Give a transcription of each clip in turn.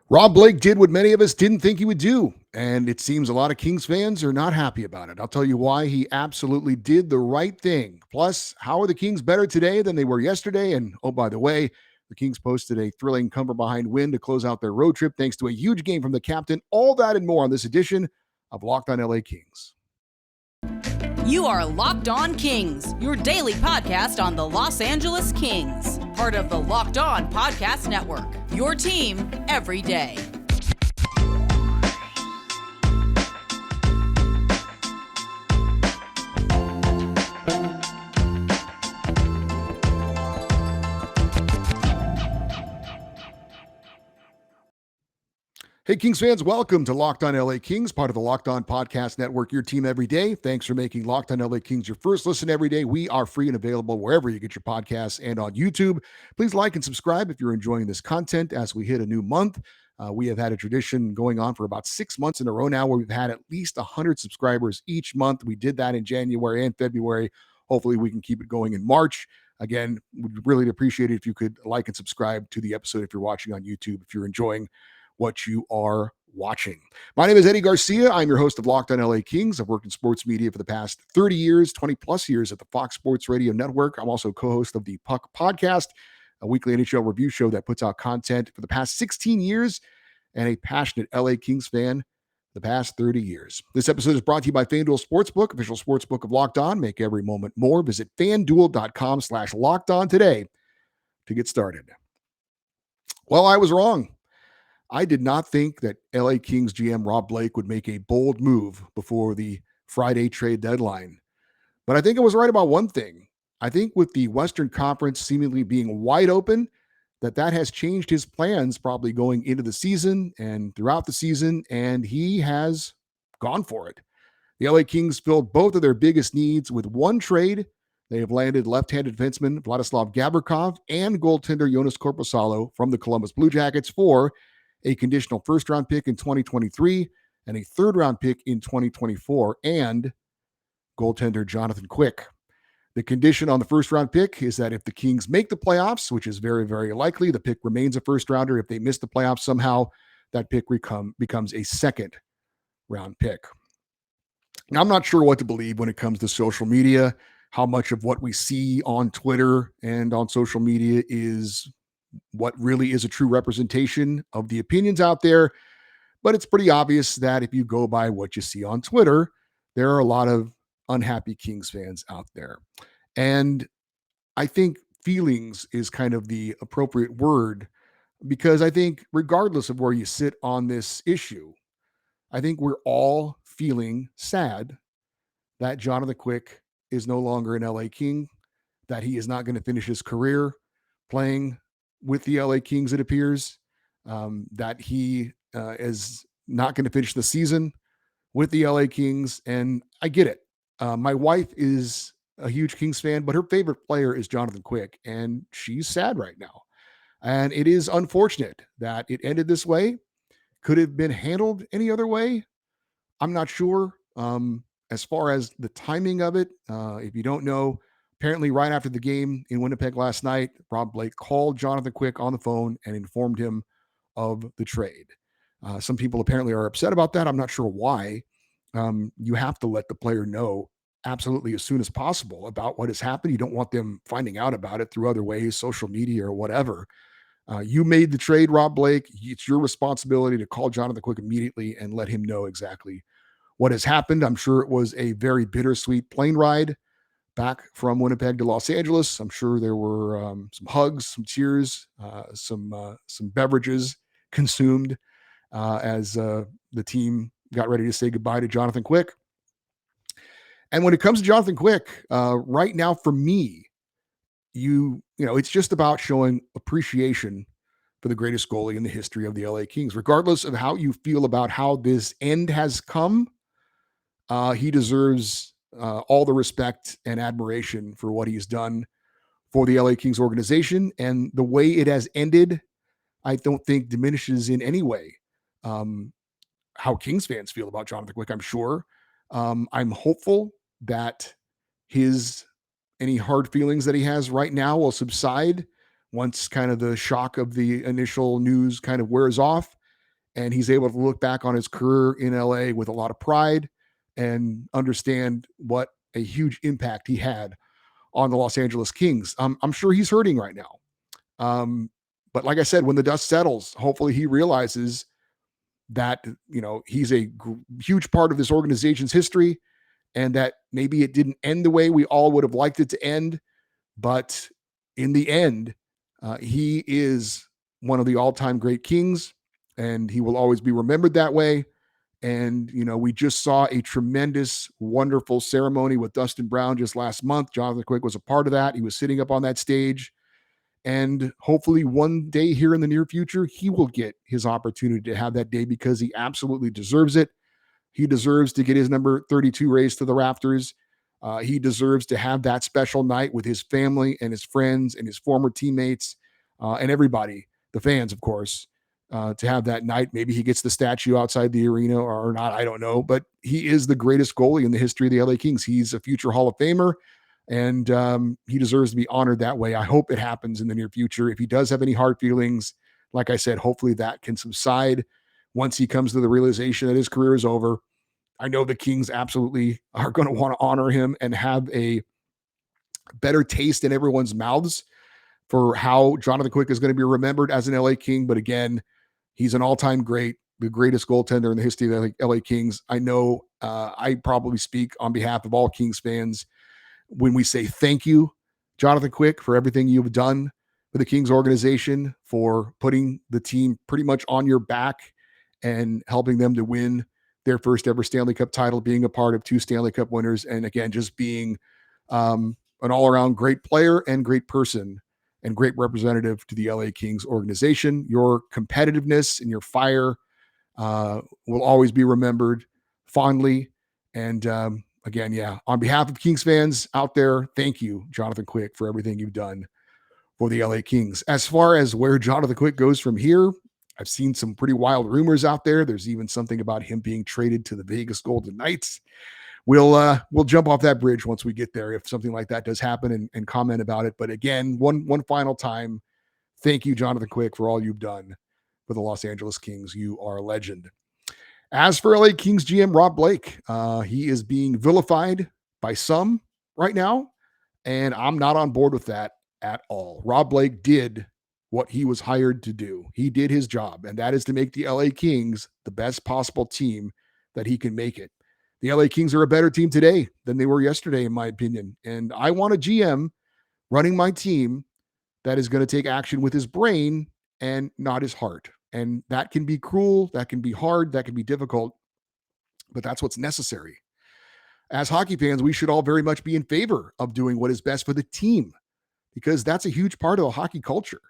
Rob Blake did what many of us didn't think he would do, and it seems a lot of Kings fans are not happy about it. I'll tell you why. He absolutely did the right thing. Plus, how are the Kings better today than they were yesterday? And oh, by the way, the Kings posted a thrilling cover behind win to close out their road trip thanks to a huge game from the captain. All that and more on this edition of Locked on LA Kings. You are Locked On Kings, your daily podcast on the Los Angeles Kings, part of the Locked On Podcast Network, your team every day. Hey, Kings fans, welcome to Locked on LA Kings, part of the Locked On Podcast Network, your team every day. Thanks for making Locked on LA Kings your first listen every day. We are free and available wherever you get your podcasts and on YouTube. Please like and subscribe if you're enjoying this content as we hit a new month. We have had a tradition going on for about 6 months in a row now where we've had at least 100 subscribers each month. We did that in January and February. Hopefully, we can keep it going in March. Again, we'd really appreciate it if you could like and subscribe to the episode if you're watching on YouTube, if you're enjoying what you are watching. My name is Eddie Garcia. I'm your host of Locked on LA Kings. I've worked in sports media for the past 30 years, 20 plus years at the Fox Sports Radio Network. I'm also co-host of the Puck Podcast, a weekly NHL review show that puts out content for the past 16 years, and a passionate LA Kings fan the past 30 years. This episode is brought to you by FanDuel Sportsbook, official sportsbook of Locked On. Make every moment more. Visit FanDuel.com/LockedOn today to get started. Well, I was wrong. I did not think that LA Kings GM Rob Blake would make a bold move before the Friday trade deadline. But I think I was right about one thing. I think with the Western Conference seemingly being wide open, that has changed his plans probably going into the season and throughout the season, and he has gone for it. The LA Kings filled both of their biggest needs with one trade. They have landed left-handed defenseman Vladislav Gavrikov and goaltender Jonas Korpisalo from the Columbus Blue Jackets for a conditional first-round pick in 2023 and a third-round pick in 2024, and goaltender Jonathan Quick. The condition on the first-round pick is that if the Kings make the playoffs, which is very, very likely, the pick remains a first-rounder. If they miss the playoffs somehow, that pick becomes a second-round pick. Now, I'm not sure what to believe when it comes to social media, how much of what we see on Twitter and on social media is what really is a true representation of the opinions out there. But it's pretty obvious that if you go by what you see on Twitter, there are a lot of unhappy Kings fans out there. And I think feelings is kind of the appropriate word, because I think regardless of where you sit on this issue, I think we're all feeling sad that Jonathan Quick is no longer an LA King, that he is not going to finish his career playing with the LA Kings, it appears, that he is not going to finish the season with the LA Kings. And I get it. My wife is a huge Kings fan, but her favorite player is Jonathan Quick, and she's sad right now. And it is unfortunate that it ended this way. Could it have been handled any other way? I'm not sure. As far as the timing of it, if you don't know, apparently right after the game in Winnipeg last night, Rob Blake called Jonathan Quick on the phone and informed him of the trade. Some people apparently are upset about that. I'm not sure why. You have to let the player know absolutely as soon as possible about what has happened. You don't want them finding out about it through other ways, social media or whatever. You made the trade, Rob Blake. It's your responsibility to call Jonathan Quick immediately and let him know exactly what has happened. I'm sure it was a very bittersweet plane ride back from Winnipeg to Los Angeles. I'm sure there were some hugs, some tears, some beverages consumed as the team got ready to say goodbye to Jonathan Quick. And when it comes to Jonathan Quick, right now for me, it's just about showing appreciation for the greatest goalie in the history of the LA Kings. Regardless of how you feel about how this end has come, he deserves all the respect and admiration for what he's done for the LA Kings organization. And the way it has ended, I don't think diminishes in any way how Kings fans feel about Jonathan Quick, I'm sure. I'm hopeful that any hard feelings that he has right now will subside once kind of the shock of the initial news kind of wears off. and he's able to look back on his career in LA with a lot of pride and understand what a huge impact he had on the Los Angeles Kings. I'm sure he's hurting right now. But like I said, when the dust settles, hopefully he realizes that, he's a huge part of this organization's history, and that maybe it didn't end the way we all would have liked it to end. But in the end, he is one of the all-time great Kings, and he will always be remembered that way. And, we just saw a tremendous, wonderful ceremony with Dustin Brown just last month. Jonathan Quick was a part of that. He was sitting up on that stage. And hopefully one day here in the near future, he will get his opportunity to have that day, because he absolutely deserves it. He deserves to get his number 32 raised to the rafters. He deserves to have that special night with his family and his friends and his former teammates, and everybody, the fans, of course, to have that night. Maybe he gets the statue outside the arena or not. I don't know. But he is the greatest goalie in the history of the LA Kings. He's a future Hall of Famer, and he deserves to be honored that way. I hope it happens in the near future. If he does have any hard feelings, like I said, hopefully that can subside once he comes to the realization that his career is over. I know the Kings absolutely are going to want to honor him and have a better taste in everyone's mouths for how Jonathan Quick is going to be remembered as an LA King. But again, he's an all-time great, the greatest goaltender in the history of the LA Kings. I know I probably speak on behalf of all Kings fans when we say thank you, Jonathan Quick, for everything you've done for the Kings organization, for putting the team pretty much on your back and helping them to win their first ever Stanley Cup title, being a part of 2 Stanley Cup winners, and again, just being an all-around great player and great person and great representative to the LA Kings organization. Your competitiveness and your fire will always be remembered fondly. And again, yeah, on behalf of Kings fans out there, thank you, Jonathan Quick, for everything you've done for the LA Kings. As far as where Jonathan Quick goes from here, I've seen some pretty wild rumors out there. There's even something about him being traded to the Vegas Golden Knights. We'll jump off that bridge once we get there, if something like that does happen, and comment about it. But again, one final time, thank you, Jonathan Quick, for all you've done for the Los Angeles Kings. You are a legend. As for LA Kings GM Rob Blake, he is being vilified by some right now, and I'm not on board with that at all. Rob Blake did what he was hired to do. He did his job, and that is to make the LA Kings the best possible team that he can make it. The LA Kings are a better team today than they were yesterday, in my opinion. And I want a GM running my team that is going to take action with his brain and not his heart. And that can be cruel, that can be hard, that can be difficult, but that's what's necessary. As hockey fans, we should all very much be in favor of doing what is best for the team, because that's a huge part of the hockey culture.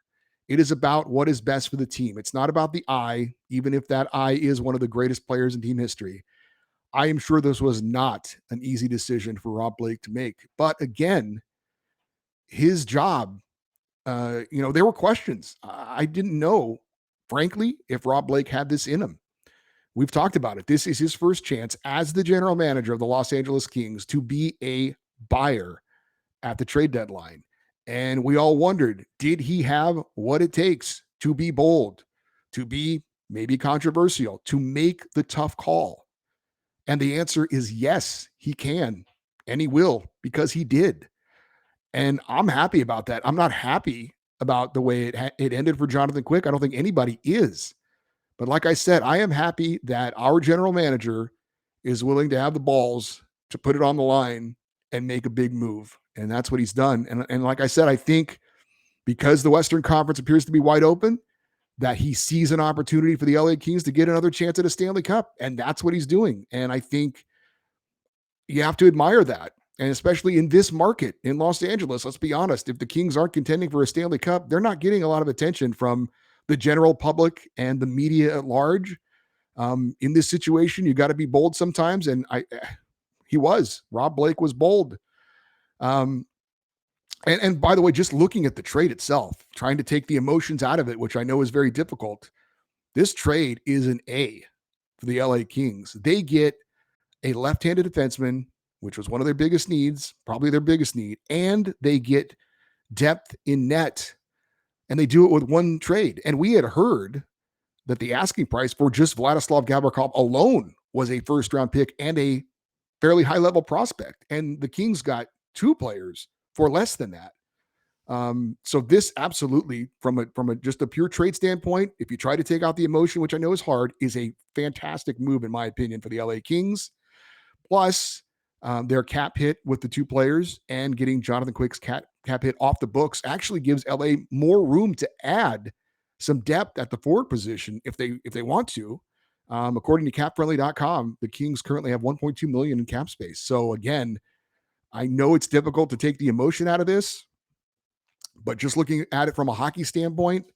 It is about what is best for the team. It's not about the I, even if that I is one of the greatest players in team history. I am sure this was not an easy decision for Rob Blake to make. But again, his job, there were questions. I didn't know, frankly, if Rob Blake had this in him. We've talked about it. This is his first chance as the general manager of the Los Angeles Kings to be a buyer at the trade deadline. And we all wondered, did he have what it takes to be bold, to be maybe controversial, to make the tough call? And the answer is yes, he can, and he will, because he did. And I'm happy about that. I'm not happy about the way it ended for Jonathan Quick. I don't think anybody is. But like I said, I am happy that our general manager is willing to have the balls to put it on the line and make a big move. And that's what he's done. And like I said, I think because the Western Conference appears to be wide open, that he sees an opportunity for the LA Kings to get another chance at a Stanley Cup. And that's what he's doing. And I think you have to admire that. And especially in this market in Los Angeles, let's be honest, if the Kings aren't contending for a Stanley Cup, they're not getting a lot of attention from the general public and the media at large. In this situation, you got to be bold sometimes. And Rob Blake was bold. And by the way, just looking at the trade itself, trying to take the emotions out of it, which I know is very difficult. This trade is an A for the LA Kings. They get a left-handed defenseman, which was one of their biggest needs, probably their biggest need, and they get depth in net, and they do it with one trade. And we had heard that the asking price for just Vladislav Gavrikov alone was a first round pick and a fairly high level prospect. And the Kings got two players for less than that. So this absolutely, from a just a pure trade standpoint, if you try to take out the emotion, which I know is hard, is a fantastic move in my opinion for the LA Kings. Plus, their cap hit with the two players and getting Jonathan Quick's cap hit off the books actually gives LA more room to add some depth at the forward position if they want to. According to CapFriendly.com, the Kings currently have 1.2 million in cap space. So again, I know it's difficult to take the emotion out of this, but just looking at it from a hockey standpoint,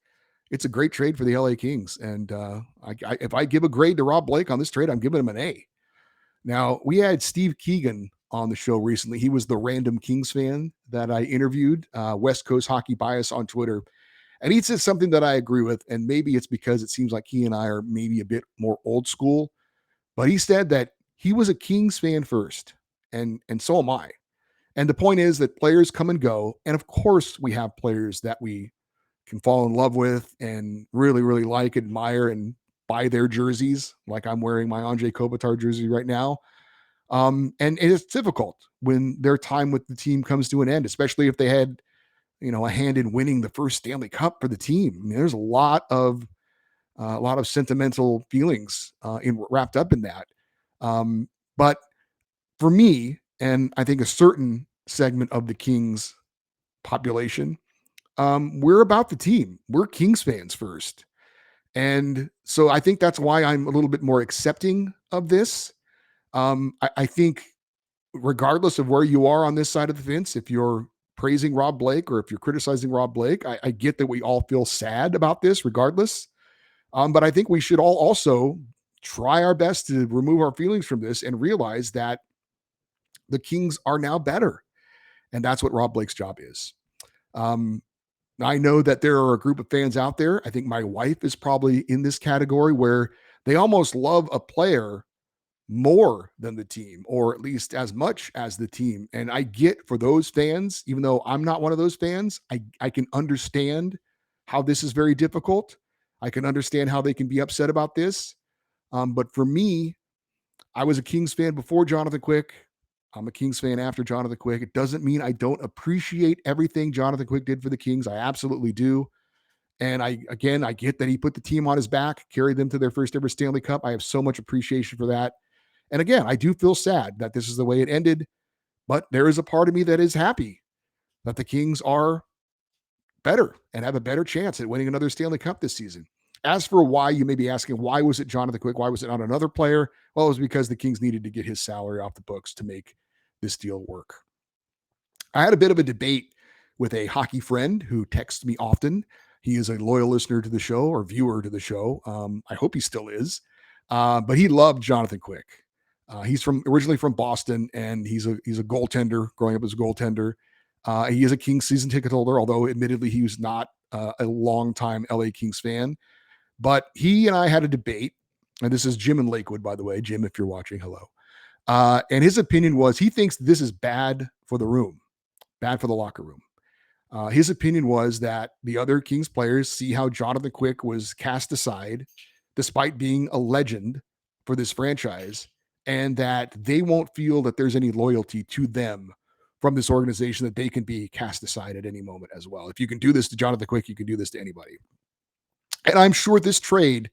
it's a great trade for the LA Kings. And if I give a grade to Rob Blake on this trade, I'm giving him an A. Now, we had Steve Keegan on the show recently. He was the random Kings fan that I interviewed, West Coast Hockey Bias on Twitter. And he said something that I agree with. And maybe it's because it seems like he and I are maybe a bit more old school. But he said that he was a Kings fan first. And so am I. And the point is that players come and go. And of course, we have players that we can fall in love with and really, really like, admire, and buy their jerseys. Like I'm wearing my Anze Kopitar jersey right now. And it's difficult when their time with the team comes to an end, especially if they had, a hand in winning the first Stanley Cup for the team. I mean, there's a lot of sentimental feelings wrapped up in that. But for me, and I think a certain segment of the Kings population, we're about the team. We're Kings fans first. And so I think that's why I'm a little bit more accepting of this. I think regardless of where you are on this side of the fence, if you're praising Rob Blake or if you're criticizing Rob Blake, I get that we all feel sad about this regardless. But I think we should all also try our best to remove our feelings from this and realize that the Kings are now better. And that's what Rob Blake's job is. I know that there are a group of fans out there. I think my wife is probably in this category where they almost love a player more than the team, or at least as much as the team. And I get for those fans, even though I'm not one of those fans, I can understand how this is very difficult. I can understand how they can be upset about this. But for me, I was a Kings fan before Jonathan Quick. I'm a Kings fan after Jonathan Quick. It doesn't mean I don't appreciate everything Jonathan Quick did for the Kings. I absolutely do. And I get that he put the team on his back, carried them to their first ever Stanley Cup. I have so much appreciation for that. And again, I do feel sad that this is the way it ended, but there is a part of me that is happy that the Kings are better and have a better chance at winning another Stanley Cup this season. As for why, you may be asking, why was it Jonathan Quick? Why was it not another player? Well, it was because the Kings needed to get his salary off the books to make this deal work. I had a bit of a debate with a hockey friend who texts me often. He is a loyal listener to the show or viewer to the show. I hope he still is. But he loved Jonathan Quick. He's originally from Boston, and he's a goaltender, growing up as a goaltender. He is a Kings season ticket holder, although admittedly he was not a longtime LA Kings fan. But he and I had a debate, and this is Jim in Lakewood, by the way. Jim, if you're watching, hello. And his opinion was he thinks this is bad for the room, bad for the locker room. His opinion was that the other Kings players see how Jonathan Quick was cast aside, despite being a legend for this franchise, and that they won't feel that there's any loyalty to them from this organization, that they can be cast aside at any moment as well. If you can do this to Jonathan Quick, you can do this to anybody. And I'm sure this trade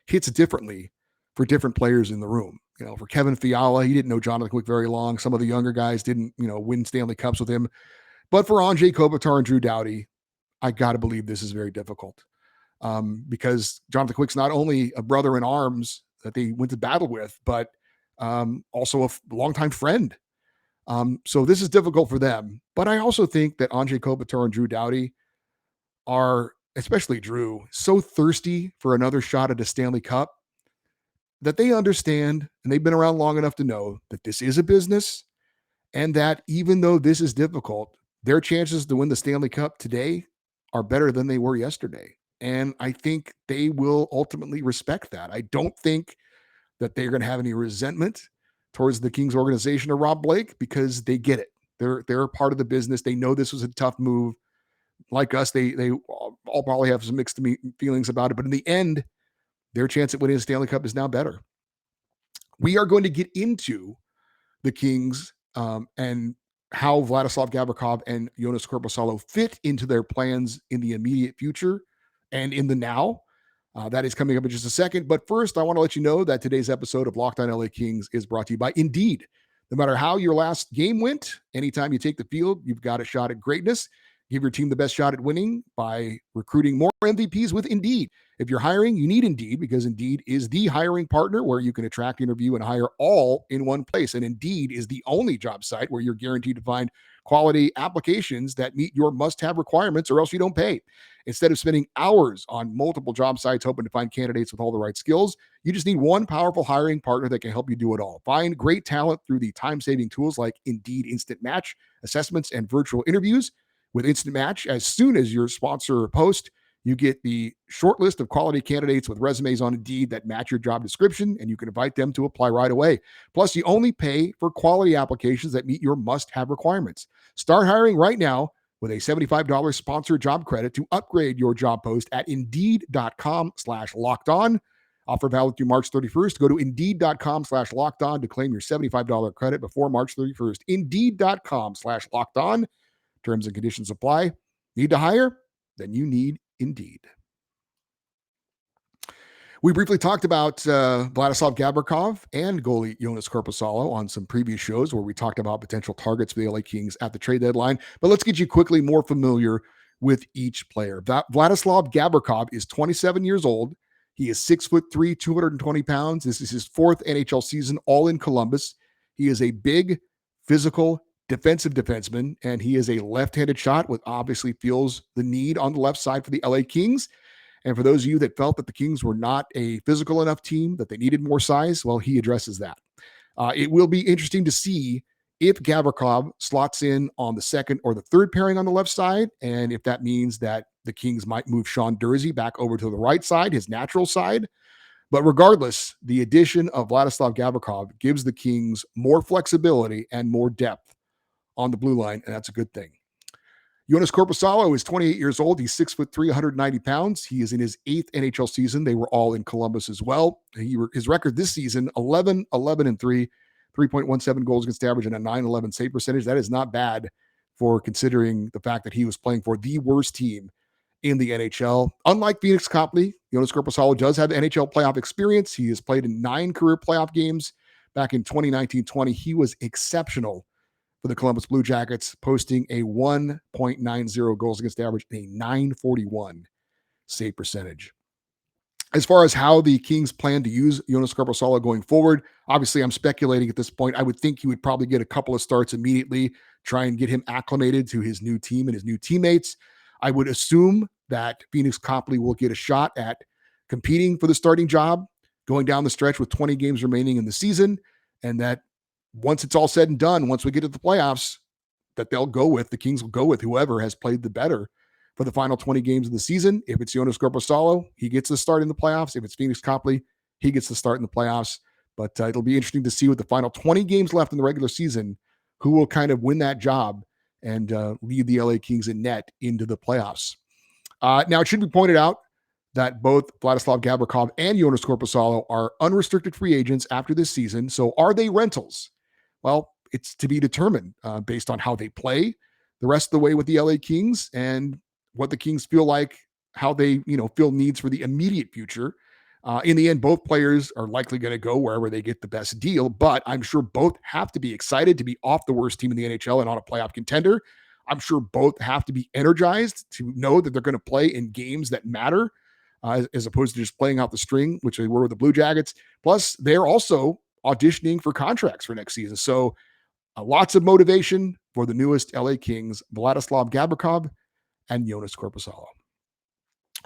hits differently for different players in the room. For Kevin Fiala, he didn't know Jonathan Quick very long. Some of the younger guys didn't, win Stanley Cups with him. But for Anze Kopitar and Drew Doughty, I got to believe this is very difficult because Jonathan Quick's not only a brother in arms that they went to battle with, but also a longtime friend. So this is difficult for them. But I also think that Anze Kopitar and Drew Doughty are, especially Drew, so thirsty for another shot at a Stanley Cup that they understand, and they've been around long enough to know that this is a business, and that even though this is difficult, their chances to win the Stanley Cup today are better than they were yesterday. And I think they will ultimately respect that. I don't think that they're going to have any resentment towards the Kings organization or Rob Blake, because they get it. They're a part of the business. They know this was a tough move. Like us, they all probably have some mixed feelings about it. But in the end, their chance at winning the Stanley Cup is now better. We are going to get into the Kings and how Vladislav Gavrikov and Jonas Korpisalo fit into their plans in the immediate future and in the now. That is coming up in just a second. But first, I want to let you know that today's episode of Locked On LA Kings is brought to you by Indeed. No matter how your last game went, anytime you take the field, you've got a shot at greatness. Give your team the best shot at winning by recruiting more MVPs with Indeed. If you're hiring, you need Indeed because Indeed is the hiring partner where you can attract, interview, and hire all in one place. And Indeed is the only job site where you're guaranteed to find quality applications that meet your must-have requirements or else you don't pay. Instead of spending hours on multiple job sites hoping to find candidates with all the right skills, you just need one powerful hiring partner that can help you do it all. Find great talent through the time-saving tools like Indeed Instant Match, assessments, and virtual interviews. With Instant Match, as soon as your sponsor post, you get the short list of quality candidates with resumes on Indeed that match your job description, and you can invite them to apply right away. Plus, you only pay for quality applications that meet your must-have requirements. Start hiring right now with a $75 sponsored job credit to upgrade your job post at Indeed.com/locked-on. Offer valid through March 31st. Go to Indeed.com/locked-on to claim your $75 credit before March 31st. Indeed.com/locked-on. Terms and conditions apply. Need to hire? Then you need Indeed. We briefly talked about Vladislav Gavrikov and goalie Jonas Korpisalo on some previous shows where we talked about potential targets for the LA Kings at the trade deadline. But let's get you quickly more familiar with each player. Vladislav Gavrikov is 27 years old. He is 6'3", 220 pounds. This is his fourth NHL season, all in Columbus. He is a big, physical, defensive defenseman, and he is a left-handed shot, which obviously feels the need on the left side for the LA Kings. And for those of you that felt that the Kings were not a physical enough team, that they needed more size, well, he addresses that. It will be interesting to see if Gavrikov slots in on the second or the third pairing on the left side, and if that means that the Kings might move Sean Durzi back over to the right side, his natural side. But regardless, the addition of Vladislav Gavrikov gives the Kings more flexibility and more depth on the blue line, and that's a good thing. Jonas Korpisalo is 28 years old. He's 6'3", 190 pounds. He is in his 8th NHL season. They were all in Columbus as well. His record this season, 11-11-3, 3.17 goals against average, and a .911 save percentage. That is not bad for considering the fact that he was playing for the worst team in the NHL. Unlike Phoenix Copley, Jonas Korpisalo does have NHL playoff experience. He has played in 9 career playoff games. Back in 2019-20, he was exceptional for the Columbus Blue Jackets, posting a 1.90 goals against average and a .941 save percentage. As far as how the Kings plan to use Jonas Korpisalo going forward, obviously I'm speculating at this point. I would think he would probably get a couple of starts immediately, try and get him acclimated to his new team and his new teammates. I would assume that Phoenix Copley will get a shot at competing for the starting job going down the stretch with 20 games remaining in the season, and that once it's all said and done, once we get to the playoffs, that the Kings will go with whoever has played the better for the final 20 games of the season. If it's Jonas Korpisalo, he gets the start in the playoffs. If it's Phoenix Copley, he gets the start in the playoffs. But it'll be interesting to see with the final 20 games left in the regular season, who will kind of win that job and lead the LA Kings in net into the playoffs. Now, it should be pointed out that both Vladislav Gavrikov and Jonas Korpisalo are unrestricted free agents after this season. So are they rentals? Well, it's to be determined based on how they play the rest of the way with the LA Kings and what the Kings feel like, how they, feel needs for the immediate future. In the end, both players are likely going to go wherever they get the best deal, but I'm sure both have to be excited to be off the worst team in the NHL and on a playoff contender. I'm sure both have to be energized to know that they're going to play in games that matter, as opposed to just playing out the string, which they were with the Blue Jackets. Plus, they're also auditioning for contracts for next season. So lots of motivation for the newest LA Kings, Vladislav Gavrikov and Jonas Korpisalo.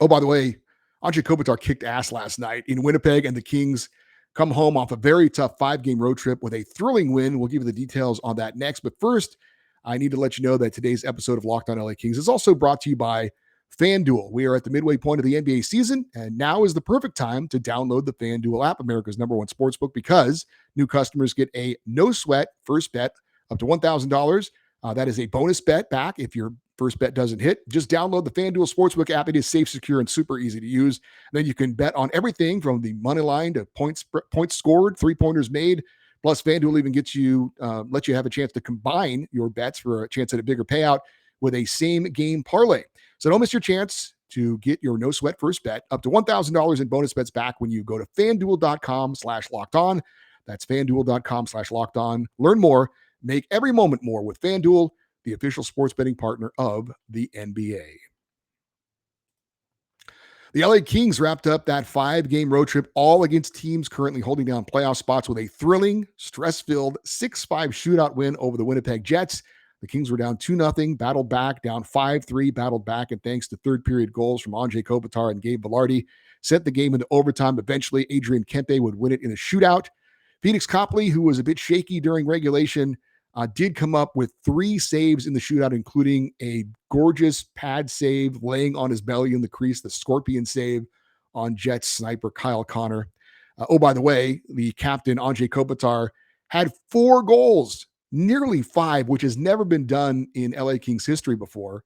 Oh, by the way, Anze Kopitar kicked ass last night in Winnipeg, and the Kings come home off a very tough 5-game road trip with a thrilling win. We'll give you the details on that next. But first, I need to let you know that today's episode of Locked On LA Kings is also brought to you by FanDuel. We are at the midway point of the NBA season, and now is the perfect time to download the FanDuel app, America's #1 sportsbook, because new customers get a no-sweat first bet up to $1,000 That is a bonus bet back if your first bet doesn't hit. Just download the FanDuel Sportsbook app. It is safe, secure, and super easy to use. And then you can bet on everything from the money line to points scored, three-pointers made. Plus, FanDuel even lets you have a chance to combine your bets for a chance at a bigger payout with a same game parlay. So don't miss your chance to get your no sweat first bet up to $1,000 in bonus bets back when you go to fanduel.com/locked on. That's fanduel.com/locked on. Learn more. Make every moment more with FanDuel, the official sports betting partner of the NBA. The LA Kings wrapped up that 5-game road trip, all against teams currently holding down playoff spots, with a thrilling, stress-filled 6-5 shootout win over the Winnipeg Jets. The Kings were down 2-0, battled back, down 5-3, battled back, and thanks to third-period goals from Anze Kopitar and Gabe Vilardi, sent the game into overtime. Eventually, Adrian Kempe would win it in a shootout. Phoenix Copley, who was a bit shaky during regulation, did come up with 3 saves in the shootout, including a gorgeous pad save laying on his belly in the crease, the scorpion save on Jets sniper Kyle Connor. By the way, the captain, Anze Kopitar, had 4 goals, nearly 5, which has never been done in LA Kings history before.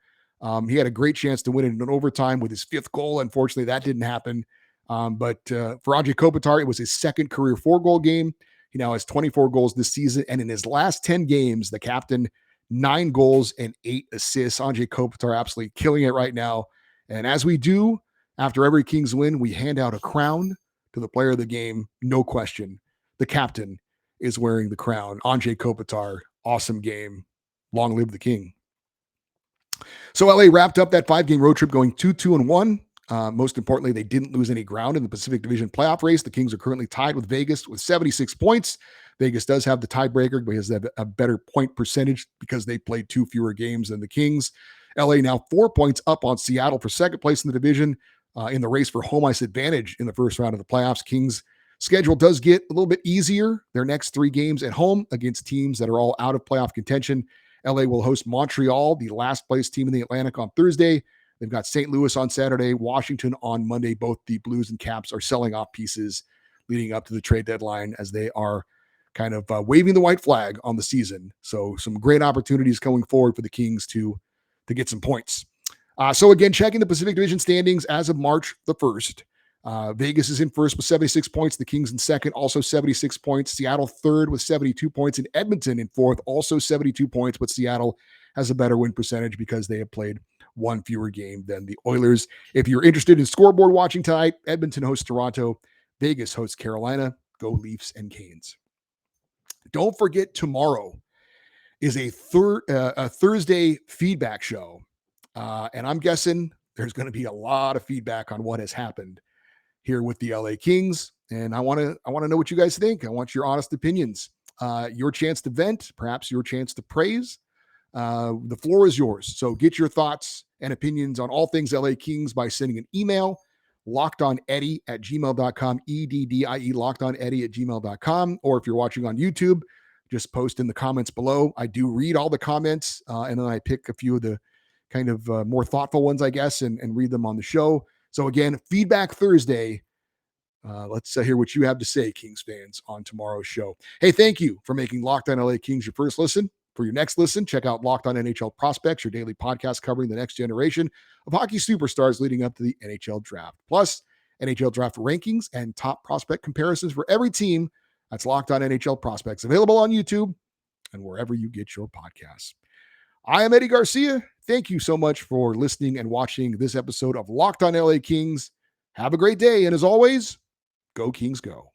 He had a great chance to win it in an overtime with his 5th goal. Unfortunately, that didn't happen. But for Anze Kopitar, it was his 2nd career 4-goal game. He now has 24 goals this season. And in his last 10 games, the captain, 9 goals and 8 assists. Anze Kopitar absolutely killing it right now. And as we do after every Kings win, we hand out a crown to the player of the game. No question. The captain is wearing the crown. Anze Kopitar, awesome game. Long live the King. So LA wrapped up that 5-game road trip going 2-2-1. Most importantly, they didn't lose any ground in the Pacific Division playoff race. The Kings are currently tied with Vegas with 76 points. Vegas does have the tiebreaker because they have a better point percentage because they played 2 fewer games than the Kings. LA now 4 points up on Seattle for second place in the division in the race for home ice advantage in the first round of the playoffs. Kings' schedule does get a little bit easier. Their next 3 games at home against teams that are all out of playoff contention. LA will host Montreal, the last place team in the Atlantic, on Thursday. They've got St. Louis on Saturday, Washington on Monday. Both the Blues and Caps are selling off pieces leading up to the trade deadline as they are kind of waving the white flag on the season. So some great opportunities going forward for the Kings to get some points. So again, checking the Pacific Division standings as of March the 1st. Vegas is in first with 76 points. The Kings in second, also 76 points. Seattle third with 72 points. And Edmonton in fourth, also 72 points. But Seattle has a better win percentage because they have played 1 fewer game than the Oilers. If you're interested in scoreboard watching tonight, Edmonton hosts Toronto. Vegas hosts Carolina. Go Leafs and Canes. Don't forget, tomorrow is a Thursday feedback show. And I'm guessing there's going to be a lot of feedback on what has happened here with the LA Kings. And I want to know what you guys think. I want your honest opinions, your chance to vent, perhaps your chance to praise. The floor is yours. So get your thoughts and opinions on all things LA Kings by sending an email, lockedoneddie@gmail.com, EDDIE, lockedoneddie@gmail.com. Or if you're watching on YouTube, just post in the comments below. I do read all the comments, and then I pick a few of the kind of more thoughtful ones, I guess, and read them on the show. So again, Feedback Thursday. Let's hear what you have to say, Kings fans, on tomorrow's show. Hey, thank you for making Locked On LA Kings your first listen. For your next listen, check out Locked On NHL Prospects, your daily podcast covering the next generation of hockey superstars leading up to the NHL Draft. Plus, NHL Draft rankings and top prospect comparisons for every team. That's Locked On NHL Prospects, available on YouTube and wherever you get your podcasts. I am Eddie Garcia. Thank you so much for listening and watching this episode of Locked On LA Kings. Have a great day, and as always, go Kings go.